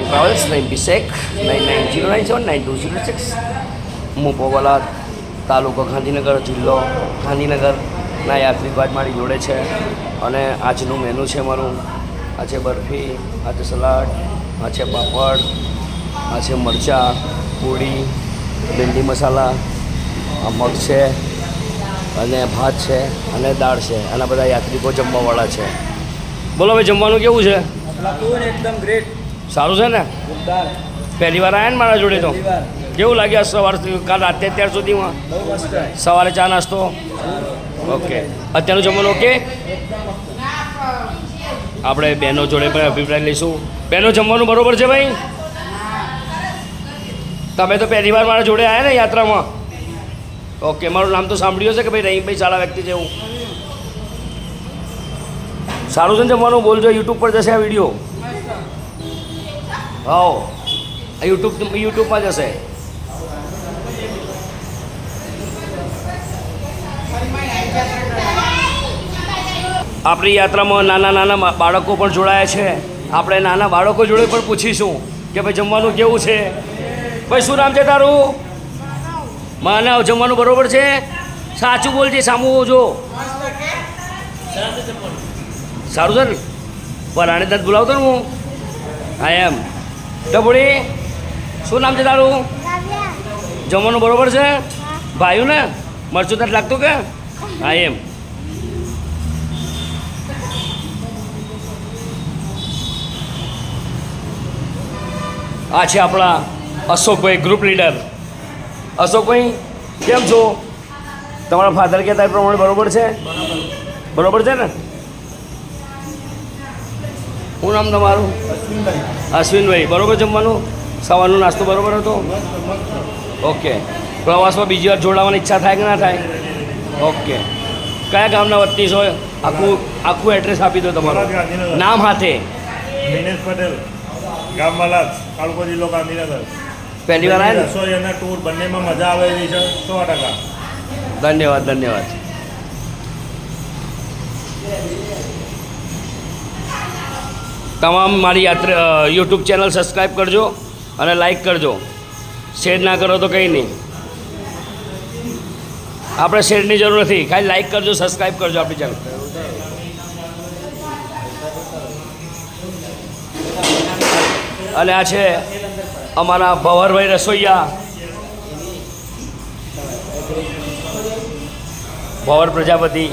Travels 96 હું પોવાલા તાલુકો ગાંધીનગર જિલ્લો ગાંધીનગરના યાત્રિકો આજ મારી જોડે છે અને આજનું મેનુ છે મારું. આ છે બરફી, આ છે સલાડ, આ છે પાપડ, આ છે મરચાં, પૂરી, ભીંડી મસાલા, આ મગ છે અને ભાત છે અને દાળ છે. અને બધા યાત્રિકો જમવાવાળા છે. બોલો ભાઈ, જમવાનું કેવું છે? એકદમ ગ્રેટ. સારું છે ને? પહેલી વાર આવ્યા ને મારા જોડે તો કેવું લાગ્યા સવારથી કાલ રાતે અત્યાર સુધીમાં? સવારે ચા નાસ્તો ઓકે, અત્યારનું જમવાનું ઓકે. આપણે બહેનો જોડે પણ અભિપ્રાય લઈશું. બહેનો, જમવાનું બરોબર છે ભાઈ? તમે તો પહેલી વાર મારા જોડે આવ્યા ને યાત્રામાં? ઓકે, મારું નામ તો સાંભળ્યું છે કે ભાઈ રહીમભાઈ સારા વ્યક્તિ છે એવું. સારું છે ને જમવાનું? બોલજો, યુટ્યુબ પર જશે આ વિડીયો. હા, યુટ્યુબમાં જશે. આપણી યાત્રામાં નાના નાના બાળકો પણ જોડાયા છે. આપણે નાના બાળકો જોડે પણ પૂછીશું કે ભાઈ જમવાનું કેવું છે. ભાઈ, શું નામ છે તારું? માનવ. જમવાનું બરોબર છે? સાચું બોલજે, સામું જો. સારું છે ને? પણ આને તને બોલાવતો ને હું. હા એમ. ડબોડી, શું નામ છે તારું? જમવાનું બરોબર છે? ભાઈઓ ને મરચું તને લાગતું કે? હા એમ. આ છે આપણા અશોકભાઈ, ગ્રુપ લીડર. અશોકભાઈ, કેમ છો? તમારા ફાધર કહેતા એ પ્રમાણે બરોબર છે? બરોબર છે ને? શું નામ તમારું? અશ્વિનભાઈ. બરોબર જમવાનું? સવારનો નાસ્તો બરોબર હતો? ઓકે. પ્રવાસમાં બીજી વાર જોડાવાની ઈચ્છા થાય કે ના થાય? ઓકે. કયા ગામના વતની છો? આખું એડ્રેસ આપી દો તમારું, નામ સાથે. દિનેશ પટેલ, ગામ વાલા, કાળકો જિલ્લો ગાંધીનગર. પહેલી વાર આવ્યા? રસોઈ અને ટૂર બંનેમાં મજા આવે એવી છે 100%. ધન્યવાદ, ધન્યવાદ. તમામ મારી યુટ્યુબ ચેનલ સબસ્ક્રાઈબ કરજો અને લાઈક કરજો. શેર ના કરો તો કંઈ નહીં. આપણે શેરની જરૂર નથી, ખાલી લાઈક કરજો, સબસ્ક્રાઈબ કરજો આપણી ચેનલ. અને આ છે અમારા ભવરભાઈ રસોઈયા, ભવર પ્રજાપતિ.